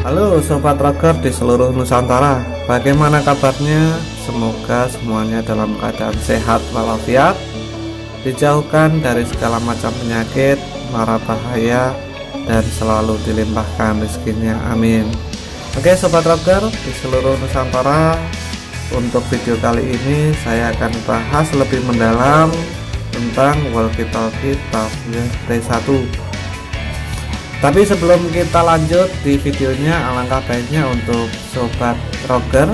Halo Sobat Rocker di seluruh Nusantara, bagaimana kabarnya? Semoga semuanya dalam keadaan sehat walafiat, dijauhkan dari segala macam penyakit, mara bahaya, dan selalu dilimpahkan rezekinya, amin. Oke Sobat Rocker di seluruh Nusantara, untuk video kali ini saya akan bahas lebih mendalam tentang walkie-talkie tablet T1. Tapi sebelum kita lanjut di videonya, alangkah baiknya untuk Sobat Rocker,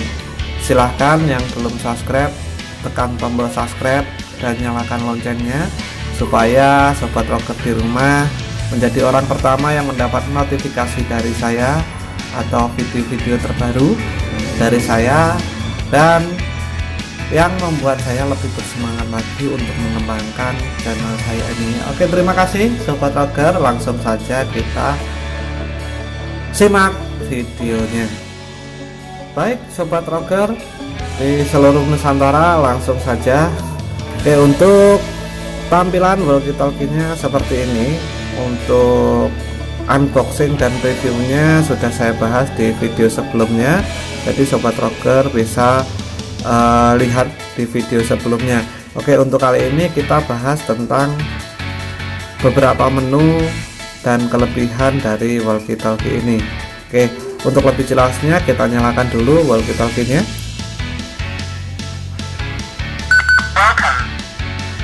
silahkan yang belum subscribe tekan tombol subscribe dan nyalakan loncengnya, supaya Sobat Rocker di rumah menjadi orang pertama yang mendapat notifikasi dari saya atau video-video terbaru dari saya, dan yang membuat saya lebih bersemangat lagi untuk mengembangkan channel saya ini. Oke, terima kasih Sobat Rocker, langsung saja kita simak videonya. Baik Sobat Rocker di seluruh Nusantara, langsung saja. Oke, untuk tampilan walkie-talkie-nya seperti ini. Untuk unboxing dan reviewnya sudah saya bahas di video sebelumnya, jadi Sobat Rocker bisa lihat di video sebelumnya. Oke, untuk kali ini kita bahas tentang beberapa menu dan kelebihan dari walkie-talkie ini. Oke, untuk lebih jelasnya kita nyalakan dulu walkie-talkie-nya.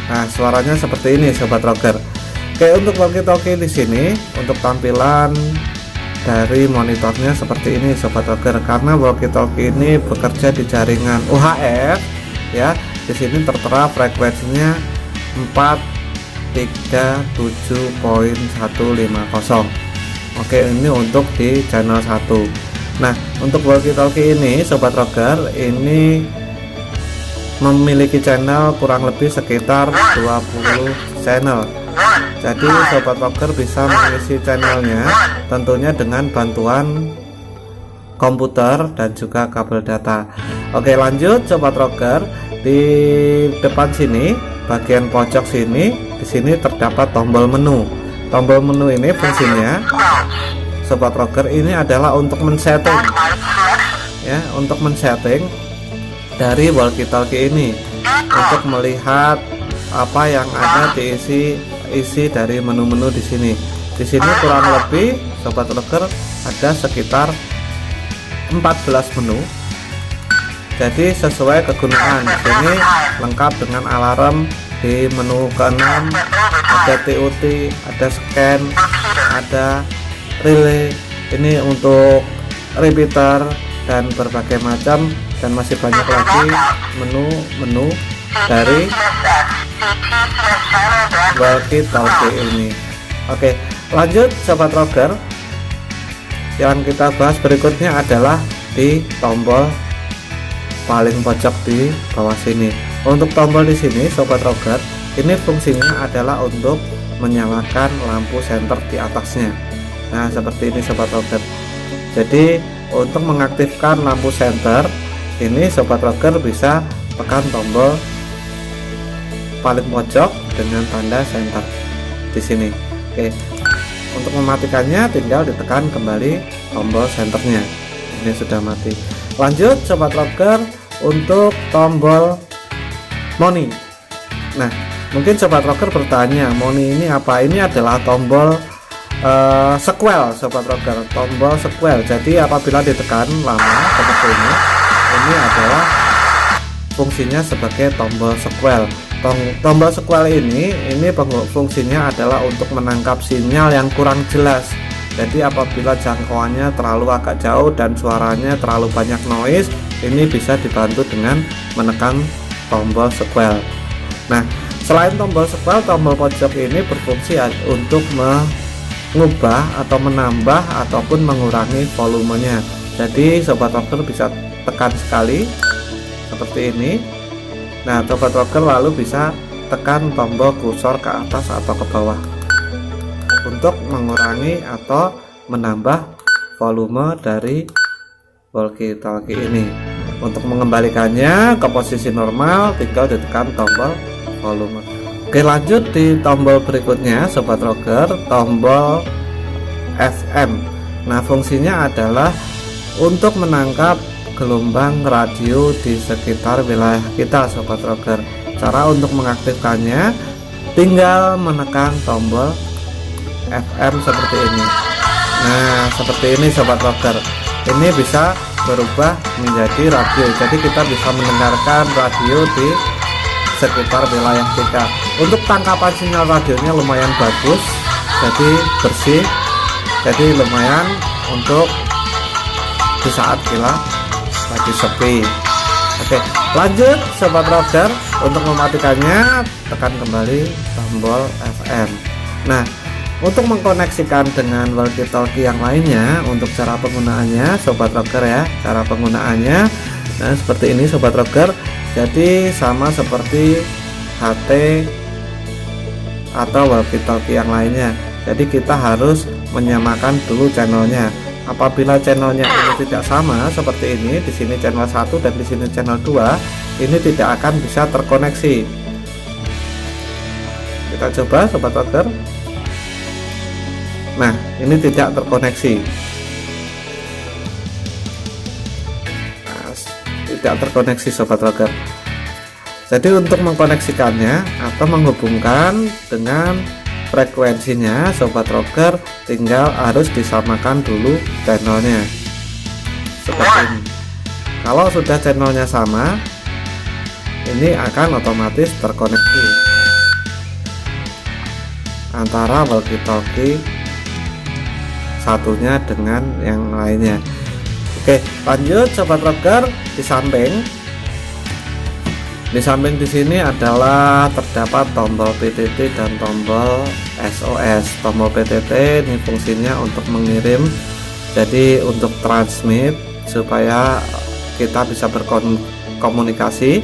Nah, suaranya seperti ini Sobat Rocker. Oke, untuk walkie-talkie di sini, untuk tampilan dari monitornya seperti ini Sobat Rocker, karena walkie-talkie ini bekerja di jaringan UHF ya. Di sini tertera frekuensinya 437.150. Oke, ini untuk di channel 1. Nah, untuk walkie-talkie ini Sobat Rocker ini memiliki channel kurang lebih sekitar 20 channel. Jadi Sobat Rocker bisa mengisi channelnya tentunya dengan bantuan komputer dan juga kabel data. Oke, lanjut Sobat Rocker, di depan sini bagian pojok sini, di sini terdapat tombol menu. Tombol menu ini fungsinya Sobat Rocker ini adalah untuk men-setting ya, untuk men-setting dari walkie-talkie ini, untuk melihat apa yang ada diisi dari menu-menu di sini. Di sini kurang lebih Sobat Rocker ada sekitar 14 menu. Jadi sesuai kegunaan. Di sini lengkap dengan alarm di menu ke-6, ada TOT, ada scan, ada relay. Ini untuk repeater dan berbagai macam, dan masih banyak lagi menu-menu dari walkie-talkie ini. Oke, lanjut Sobat Rocker. Yang kita bahas berikutnya adalah di tombol paling pojok di bawah sini. Untuk tombol di sini Sobat Rocker, ini fungsinya adalah untuk menyalakan lampu senter di atasnya. Nah, seperti ini Sobat Rocker. Jadi untuk mengaktifkan lampu senter ini Sobat Rocker bisa tekan tombol paling pojok dengan tanda center di sini. Oke, untuk mematikannya tinggal ditekan kembali tombol senternya. Ini sudah mati. Lanjut Sobat Rocker, untuk tombol moni. Nah, mungkin Sobat Rocker bertanya, moni ini apa? Ini adalah tombol sequel Sobat Rocker, tombol sequel. Jadi apabila ditekan lama seperti ini adalah fungsinya sebagai tombol sequel. Tombol sequel ini fungsinya adalah untuk menangkap sinyal yang kurang jelas. Jadi apabila jangkauannya terlalu agak jauh dan suaranya terlalu banyak noise, ini bisa dibantu dengan menekan tombol sequel. Nah, selain tombol sequel, tombol pojok ini berfungsi untuk mengubah atau menambah ataupun mengurangi volumenya. Jadi Sobat Rocker bisa tekan sekali seperti ini. Nah, Sobat Rocker lalu bisa tekan tombol kursor ke atas atau ke bawah untuk mengurangi atau menambah volume dari walkie-talkie ini. Untuk mengembalikannya ke posisi normal tinggal ditekan tombol volume. Oke, lanjut di tombol berikutnya Sobat Rocker, tombol FM. Nah, fungsinya adalah untuk menangkap gelombang radio di sekitar wilayah kita, Sobat Roger. Cara untuk mengaktifkannya tinggal menekan tombol FM seperti ini. Nah, seperti ini Sobat Roger. Ini bisa berubah menjadi radio. Jadi kita bisa mendengarkan radio di sekitar wilayah kita. Untuk tangkapan sinyal radionya lumayan bagus, jadi bersih, jadi lumayan untuk di saat kita lagi sepi. Oke, lanjut Sobat Roger. Untuk mematikannya tekan kembali tombol FM. Nah, untuk mengkoneksikan dengan walkie-talkie yang lainnya, untuk cara penggunaannya Sobat Roger ya, cara penggunaannya nah seperti ini Sobat Roger. Jadi sama seperti HT atau walkie-talkie yang lainnya. Jadi kita harus menyamakan dulu channelnya. Apabila channelnya ini tidak sama seperti ini, di sini channel 1 dan di sini channel 2, ini tidak akan bisa terkoneksi. Kita coba Sobat Roger. Nah, ini tidak terkoneksi. Nah, tidak terkoneksi Sobat Roger. Jadi untuk mengkoneksikannya atau menghubungkan dengan frekuensinya Sobat Roger, tinggal harus disamakan dulu channelnya seperti ini. Kalau sudah channelnya sama, ini akan otomatis terkoneksi antara walkie-talkie satunya dengan yang lainnya. Oke, lanjut Sobat Roger. Di samping di sini adalah terdapat tombol PTT dan tombol SOS. Tombol PTT ini fungsinya untuk mengirim, jadi untuk transmit supaya kita bisa berkomunikasi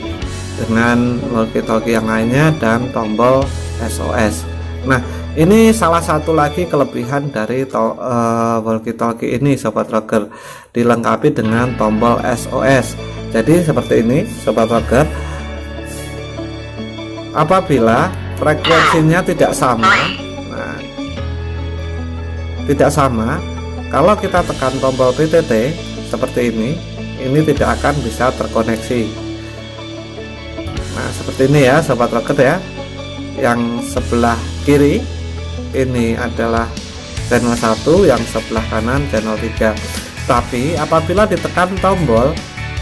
dengan walkie-talkie yang lainnya, dan tombol SOS. Nah, ini salah satu lagi kelebihan dari walkie-talkie ini Sobat Roger, dilengkapi dengan tombol SOS. Jadi seperti ini Sobat Roger. Apabila frekuensinya tidak sama, nah, tidak sama, kalau kita tekan tombol PTT seperti ini tidak akan bisa terkoneksi. Nah, seperti ini ya Sobat Roger ya. Yang sebelah kiri ini adalah channel 1, yang sebelah kanan channel 3. Tapi apabila ditekan tombol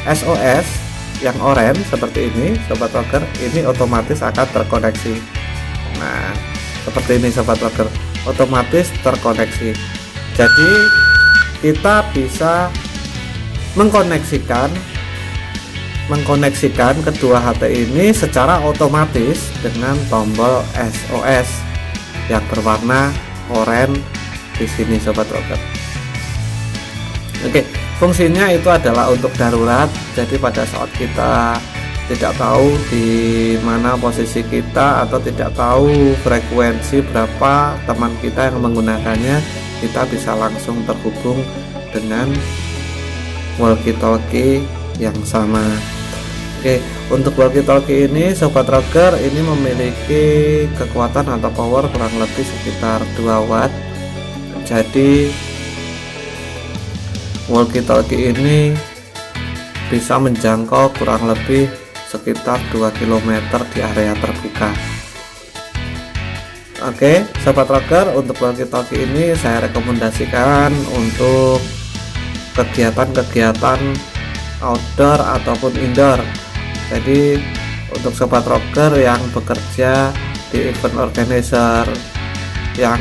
SOS yang oranye seperti ini Sobat Roger, ini otomatis akan terkoneksi. Nah, seperti ini Sobat Roger, otomatis terkoneksi. Jadi kita bisa mengkoneksikan kedua HT ini secara otomatis dengan tombol SOS yang berwarna oranye di sini Sobat Roger. Oke, fungsinya itu adalah untuk darurat. Jadi pada saat kita tidak tahu di mana posisi kita atau tidak tahu frekuensi berapa teman kita yang menggunakannya, kita bisa langsung terhubung dengan walkie-talkie yang sama. Oke, untuk walkie-talkie ini Sobat Roger, ini memiliki kekuatan atau power kurang lebih sekitar 2 watt. Jadi walkie-talkie ini bisa menjangkau kurang lebih sekitar 2 km di area terbuka. Oke, Sobat Roger, untuk walkie-talkie ini saya rekomendasikan untuk kegiatan-kegiatan outdoor ataupun indoor. Jadi untuk Sobat Roger yang bekerja di event organizer, yang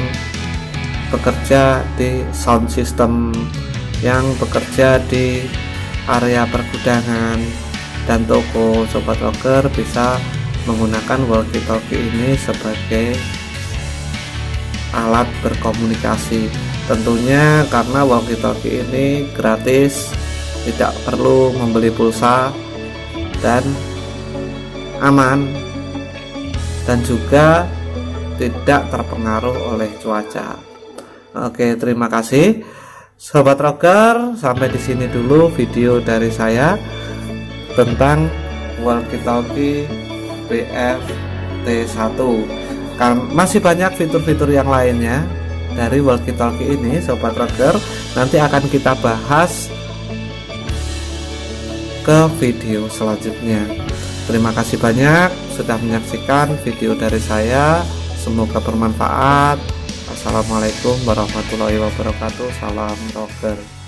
bekerja di sound system, yang bekerja di area pergudangan dan toko, Sobat Roger bisa menggunakan walkie-talkie ini sebagai alat berkomunikasi. Tentunya karena walkie-talkie ini gratis, tidak perlu membeli pulsa, dan aman, dan juga tidak terpengaruh oleh cuaca. Oke, terima kasih Sobat Roger, sampai di sini dulu video dari saya tentang walkie-talkie BFT1. Masih banyak fitur-fitur yang lainnya, dari walkie talkie ini Sobat Rocker nanti akan kita bahas ke video selanjutnya. Terima kasih banyak sudah menyaksikan video dari saya, semoga bermanfaat. Assalamualaikum warahmatullahi wabarakatuh. Salam rocker.